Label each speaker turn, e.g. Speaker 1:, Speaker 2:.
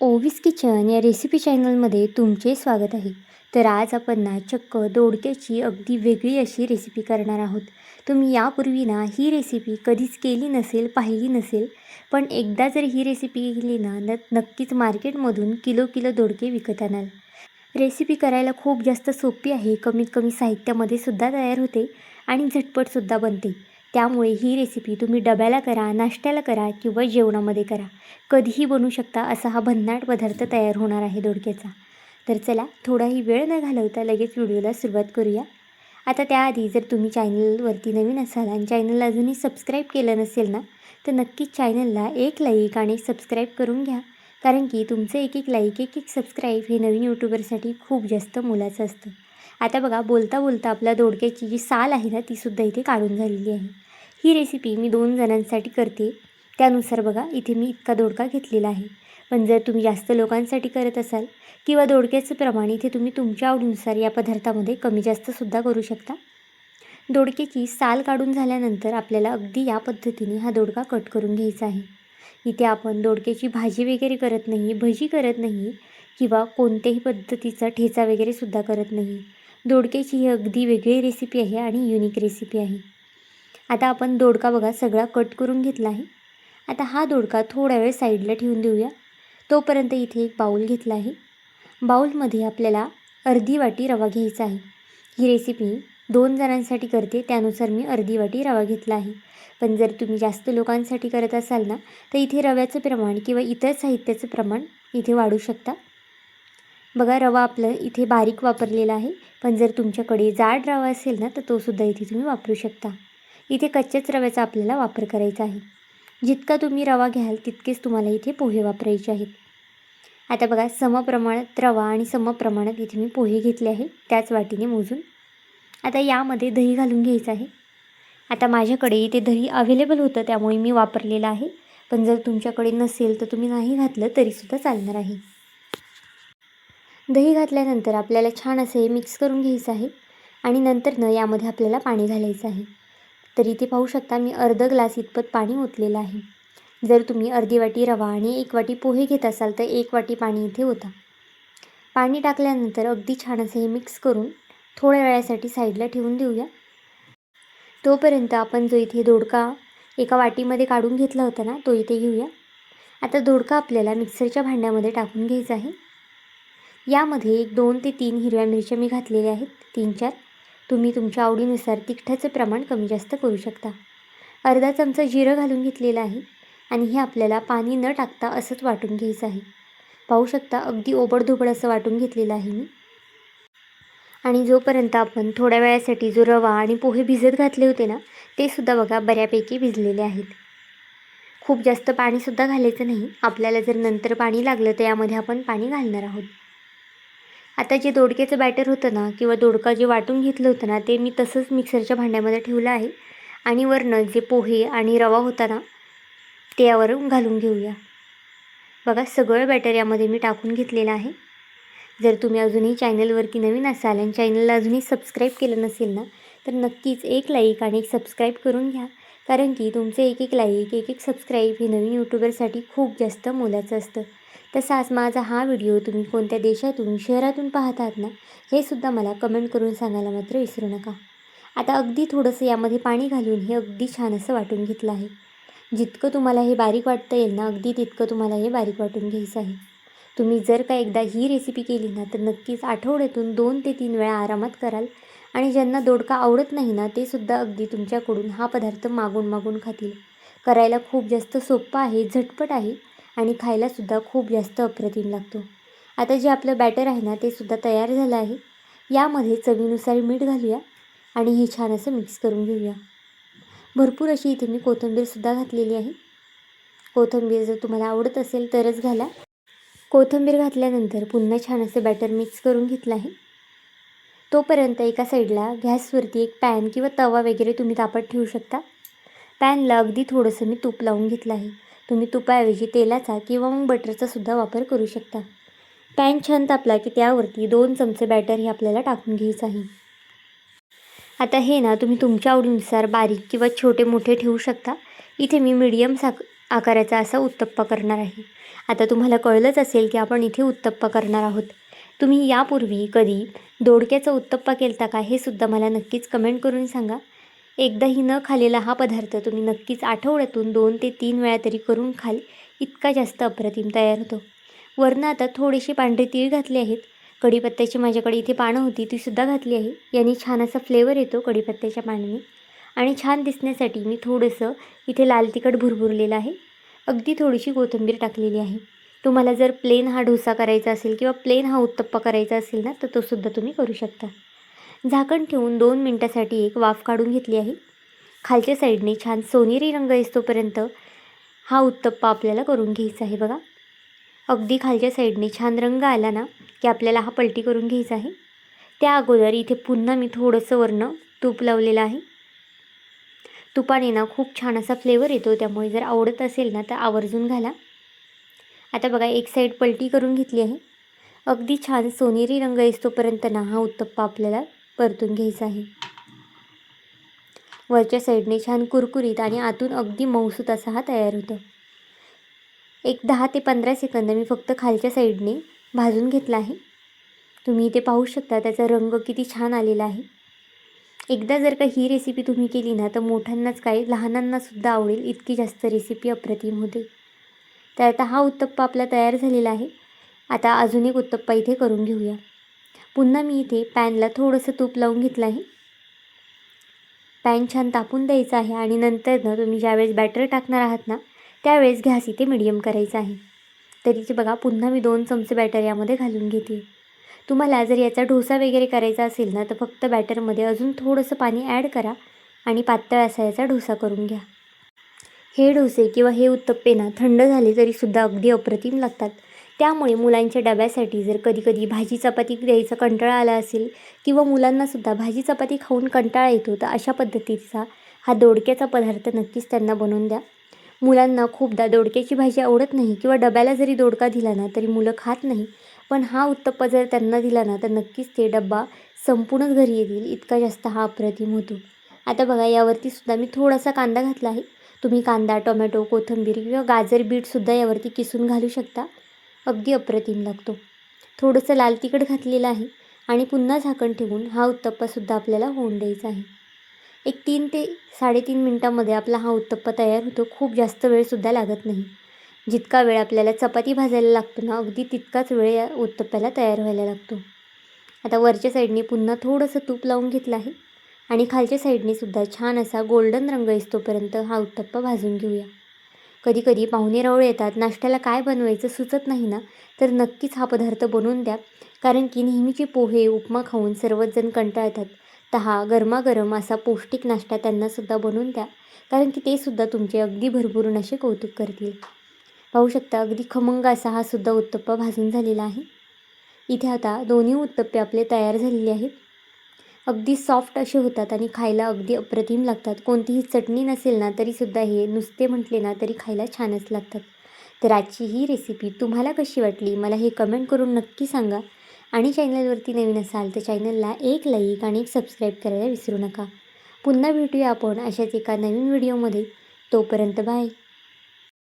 Speaker 1: ओवीस kitchen या recipe चॅनलमध्ये तुमचे स्वागत आहे. तर आज आपण ना चक्क दोडक्याची अगदी वेगळी अशी रेसिपी करणार आहोत. तुम्ही यापूर्वी ना ही रेसिपी कधीच केली नसेल, पाहिली नसेल, पण एकदा जर ही रेसिपी केली ना नक्कीच मार्केटमधून किलो किलो दोडके विकत आणाल. रेसिपी करायला खूप जास्त सोपी आहे. कमीत कमी साहित्यामध्ये सुद्धा तयार होते आणि झटपटसुद्धा बनते. त्यामुळे ही रेसिपी तुम्ही डब्याला करा, नाश्त्याला करा किंवा जेवणामध्ये करा. कधीही बनवू शकता असा हा भन्नाट पदार्थ तयार होणार आहे दोडक्याचा. तर चला थोडाही वेळ न घालवता लगेच व्हिडिओला सुरुवात करूया. आता त्याआधी जर तुम्ही चॅनलवरती नवीन असाल आणि चॅनलला अजूनही सबस्क्राईब केलं नसेल ना, तर नक्कीच चॅनलला एक लाईक आणि सबस्क्राईब करून घ्या. कारण की तुमचं एक एक लाईक, एक एक सबस्क्राईब हे नवीन यूट्यूबरसाठी खूप जास्त मोलाचं असतं. आता बघा बोलता बोलता आपल्या दोडक्याची जी साल आहे ना, तीसुद्धा इथे काढून झालेली आहे. ही रेसिपी मी 2 जणांसाठी करते. त्यानुसार बघा इथे मी इतका दोडका घेतलेला आहे. पण जर तुम्ही जास्त लोकांसाठी करत असाल किंवा दोडक्याचं प्रमाण इथे तुम्ही तुमच्या आवडीनुसार या पदार्थामध्ये कमी जास्तसुद्धा करू शकता. दोडक्याची साल काढून झाल्यानंतर आपल्याला अगदी या पद्धतीने हा दोडका कट करून घ्यायचा आहे. इथे आपण दोडक्याची भाजी वगैरे करत नाही, भजी करत नाही किंवा कोणत्याही पद्धतीचा ठेचा वगैरेसुद्धा करत नाही. दोडक्याची ही अगदी वेगळी रेसिपी आहे आणि युनिक रेसिपी आहे. आता आपण दोडका बघा सगळा कट करून घेतला आहे. आता हा दोडका थोडा वेळ साईडला ठेवून देऊया. तोपर्यंत इथे एक बाऊल घेतला आहे. बाऊलमध्ये आपल्याला अर्धी वाटी रवा घ्यायचा आहे. ही रेसिपी 2 जणांसाठी करते, त्यानुसार मी अर्धी वाटी रवा घेतला आहे. पण जर तुम्ही जास्त लोकांसाठी करत असाल ना, तर इथे रव्याचं प्रमाण किंवा इतर साहित्याचं प्रमाण इथे वाढू शकता. बघा रवा आपलं इथे बारीक वापरलेला आहे. पण जर तुमच्याकडे जाड रवा असेल ना, तर तोसुद्धा इथे तुम्ही वापरू शकता. इथे कच्च्याच रव्याचा आपल्याला वापर करायचा आहे. जितका तुम्ही रवा घ्याल तितकेच तुम्हाला इथे पोहे वापरायचे आहेत. आता बघा समप्रमाणात रवा आणि समप्रमाणात इथे मी पोहे घेतले आहे, त्याच वाटीने मोजून. आता यामध्ये दही घालून घ्यायचं आहे. आता माझ्याकडे इथे दही अवेलेबल होतं त्यामुळे मी वापरलेलं आहे. पण जर तुमच्याकडे नसेल तर तुम्ही नाही घातलं तरीसुद्धा चालणार आहे. दही घातल्यानंतर आपल्याला छान असं हे मिक्स करून घ्यायचं आहे आणि नंतर यामध्ये आपल्याला पाणी घालायचं आहे. तर इथे पाहू शकता मी अर्धा ग्लास इतपत पाणी ओतलेलं आहे. जर तुम्ही अर्धी वाटी रवा आणि 1 वाटी पोहे घेत असाल तर 1 वाटी पाणी इथे ओता. पाणी टाकल्यानंतर अगदी छान असं हे मिक्स करून थोड्या वेळासाठी साईडला ठेवून देऊया. तोपर्यंत आपण जो इथे दोडका एका वाटीमध्ये काढून घेतला होता ना, तो इथे घेऊया. आता दोडका आपल्याला मिक्सरच्या भांड्यामध्ये टाकून घ्यायचा आहे. यामध्ये 2 ते 3 हिरव्या मिरच्या मी घातलेल्या आहेत, 3-4. तुम्ही तुमच्या आवडीनुसार तिखटाचं प्रमाण कमी जास्त करू शकता. अर्धा चमचा जिरं घालून घेतलेलं आहे आणि हे आपल्याला पाणी न टाकता असंच वाटून घ्यायचं आहे. पाहू शकता अगदी ओबडधोबड असं वाटून घेतलेलं आहे मी. आणि जोपर्यंत आपण थोड्या वेळासाठी जो रवा आणि पोहे भिजत घातले होते ना, ते सुद्धा बघा बऱ्यापैकी भिजलेले आहेत. खूप जास्त पाणीसुद्धा घालायचं नाही. आपल्याला जर नंतर पाणी लागलं तर यामध्ये आपण पाणी घालणार आहोत. आता जे दोडक्याचं बॅटर होतं ना किंवा दोडका जे वाटून घेतलं होतं ना, ते मी तसंच मिक्सरच्या भांड्यामध्ये ठेवलं आहे आणि वरनं जे पोहे आणि रवा होता ना, ते यावरून घालून घेऊया. बघा सगळं बॅटर यामध्ये मी टाकून घेतलेलं आहे. जर तुम्ही अजूनही चॅनलवरती नवीन असाल आणि चॅनलला अजूनही सबस्क्राईब केलं नसेल ना, तर नक्कीच एक लाईक आणि एक सबस्क्राईब करून घ्या. कारण की तुमचे एक एक लाईक, एक एक सबस्क्राईब हे नवीन यूट्यूबरसाठी खूप जास्त मोलाचं असतं. तसाच माझा हा व्हिडिओ तुम्ही कोणत्या देशातून, शहरातून पाहत आहात ना, हे सुद्धा मला कमेंट करून सांगायला मात्र विसरू नका. आता अगदी थोडंसं यामध्ये पाणी घालून हे अगदी छान असं वाटून घेतलं आहे. जितकं तुम्हाला हे बारीक वाटता येईल ना, अगदी तितकं तुम्हाला हे बारीक वाटून घ्यायचं आहे. तुम्ही जर का एकदा ही रेसिपी केली ना, तर नक्कीच आठवड्यातून 2 ते 3 वेळा आरामात कराल आणि ज्यांना दोडका आवडत नाही ना, ते सुद्धा अगदी तुमच्याकडून हा पदार्थ मागून मागून खातील. करायला खूप जास्त सोपं आहे, झटपट आहे आणि खायलासुद्धा खूप जास्त अप्रतिम लागतो. आता जे आपलं बॅटर आहे ना, ते सुद्धा तयार झालं आहे. यामध्ये चवीनुसार मीठ घालूया आणि हे छान असं मिक्स करून घेऊया. भरपूर अशी इथे मी कोथिंबीरसुद्धा घातलेली आहे. कोथिंबीर जर तुम्हाला आवडत असेल तरच घाला. कोथिंबीर घातल्यानंतर पुन्हा छान असं बॅटर मिक्स करून घेतलं आहे. तोपर्यंत एका साईडला गॅसवरती एक पॅन किंवा तवा वगैरे तुम्ही तापत ठेवू शकता. पॅनला अगदी थोडंसं मी तूप लावून घेतलं आहे. तुम्ही तुपाऐवजी तेलाचा किंवा मग बटरचा सुद्धा वापर करू शकता. पॅन छान तापला की त्यावरती 2 चमचे बॅटर हे आपल्याला टाकून घ्यायचं आहे. आता हे ना तुम्ही तुमच्या आवडीनुसार बारीक किंवा छोटे मोठे ठेवू शकता. इथे मी मीडियम आकाराचा असा उत्तप्पा करणार आहे. आता तुम्हाला कळलंच असेल की आपण इथे उत्तप्पा करणार आहोत. तुम्ही यापूर्वी कधी दोडक्याचा उत्तप्पा केलता का हे सुद्धा मला नक्कीच कमेंट करून सांगा. एकदाही न खाल्लेला हा पदार्थ तुम्ही नक्कीच आठवड्यातून 2 ते 3 वेळा तरी करून खाल. इतका जास्त अप्रतिम तयार होतो. वरनं आता थोडेसे पांढरे तीळ घातले आहेत. कढीपत्त्याची माझ्याकडे इथे पानं होती तीसुद्धा घातली आहे. याने छान असा फ्लेवर येतो कढीपत्त्याच्या पानाने. आणि छान दिसण्यासाठी मी थोडंसं इथे लाल तिखट भुरभुरलेलं आहे. अगदी थोडीशी कोथिंबीर टाकलेली आहे. तुम्हाला जर प्लेन हा डोसा करायचा असेल किंवा प्लेन हा उत्तप्पा करायचा असेल ना तर तोसुद्धा तुम्ही करू शकता. झाकण ठेवून 2 मिनटासाठी एक वाफ काढून घेतली आहे. खालच्या साईडने छान सोनेरी रंग येतोपर्यंत हा उत्तप्पा आपल्याला करून घ्यायचा आहे बघा. अगदी खालच्या साईडने छान रंग आला ना की आपल्याला हा पलटी करून घ्यायचा आहे. त्या अगोदर इथे पुन्हा मी थोडंसं वरनं तूप लावलेलं आहे. तुपाने ना खूप छान असा फ्लेवर येतो, त्यामुळे जर आवडत असेल ना तर आवर्जून घाला. आता बघा एक साईड पलटी करून घेतली आहे. अगदी छान सोनेरी रंग येतोपर्यंत ना हा उत्तप्पा आपल्याला परतून घ्यायचा आहे. वरच्या साईडने छान कुरकुरीत आणि आतून अगदी मऊसूत असा हा तयार होतो. एक 10 ते 15 सेकंद मी फक्त खालच्या साईडने भाजून घेतला आहे. तुम्ही इथे पाहू शकता त्याचा रंग किती छान आलेला आहे. एकदा जर का ही रेसिपी तुम्ही केली ना तर मोठ्यांनाच काय लहानांनासुद्धा आवडेल, इतकी जास्त रेसिपी अप्रतिम होते. तर आता हा उत्तप्पा आपला तयार झालेला आहे. आता अजून एक उत्तप्पा इथे करून घेऊया. पुन्हा मी इथे पॅनला थोडंसं तूप लावून घेतलं आहे. पॅन छान तापून द्यायचा आहे आणि नंतर ना तुम्ही ज्यावेळेस बॅटर टाकणार आहात ना त्यावेळेस गॅस इथे मीडियम करायचा आहे. तर इथे बघा पुन्हा मी 2 चमचे बॅटर यामध्ये घालून घेते. तुम्हाला जर याचा डोसा वगैरे करायचा असेल ना तर फक्त बॅटरमध्ये अजून थोडंसं पाणी ॲड करा आणि पातळ असा याचा डोसा करून घ्या. हे डोसे किंवा हे उत्तप्पे ना थंड झाले तरीसुद्धा अगदी अप्रतिम लागतात. त्यामुळे मुलांच्या डब्यासाठी जर कधी भाजी चपाती द्यायचा कंटाळा आला असेल किंवा मुलांनासुद्धा भाजी चपाती खाऊन कंटाळा येतो तर अशा पद्धतीचा हा दोडक्याचा पदार्थ नक्कीच त्यांना बनवून द्या. मुलांना खूपदा दोडक्याची भाजी आवडत नाही किंवा डब्याला जरी दोडका दिला ना तरी मुलं खात नाही. पण हा उत्तप्पा जर त्यांना दिला ना तर नक्कीच ते डब्बा संपूर्णच घरी येतील, इतका जास्त हा अप्रतिम होतो. आता बघा यावरती सुद्धा मी थोडासा कांदा घातला आहे. तुम्ही कांदा, टोमॅटो, कोथिंबीर किंवा गाजर, बीटसुद्धा यावरती किसून घालू शकता. अगदी अप्रतिम लागतो. थोडंसं लाल तिखट घातलेलं आहे आणि पुन्हा झाकण ठेवून हा उत्तप्पासुद्धा आपल्याला होऊन द्यायचा आहे. एक 3 ते 3.5 मिनटामध्ये आपला हा उत्तप्पा तयार होतो. खूप जास्त वेळसुद्धा लागत नाही. जितका वेळ आपल्याला चपाती भाजायला लागतो ना अगदी तितकाच वेळ या उत्तप्प्याला तयार व्हायला लागतो. आता वरच्या साईडने पुन्हा थोडंसं तूप लावून घेतलं आहे आणि खालच्या साईडने सुद्धा छान असा गोल्डन रंग येतोपर्यंत हा उत्तप्पा भाजून घेऊया. कधी पाहुणेरावळे येतात, नाश्त्याला काय बनवायचं सुचत नाही ना तर नक्कीच हा पदार्थ बनवून द्या. कारण की नेहमीचे पोहे, उपमा खाऊन सर्वच जण कंटाळतात. तर हा गरमागरम असा पौष्टिक नाश्ता त्यांनासुद्धा बनवून द्या. कारण की ते सुद्धा तुमचे अगदी भरभरून असे कौतुक करतील. पाहू शकता अगदी खमंग असा हा सुद्धा उत्तप्पा भाजून झालेला आहे. इथे आता दोन्ही उत्तप्पे आपले तयार झालेले आहेत. अगदी सॉफ्ट असे होतात आणि खायला अगदी अप्रतिम लागतात. कोणतीही चटणी नसेल ना तरीसुद्धा हे नुसते म्हटले ना तरी खायला छानच लागतात. तर आजची ही रेसिपी तुम्हाला कशी वाटली मला हे कमेंट करून नक्की सांगा. आणि चॅनलवरती नवीन असाल तर चॅनलला एक लाईक आणि एक सबस्क्राईब करायला विसरू नका. पुन्हा भेटूया आपण अशाच एका नवीन व्हिडिओमध्ये. तोपर्यंत बाय.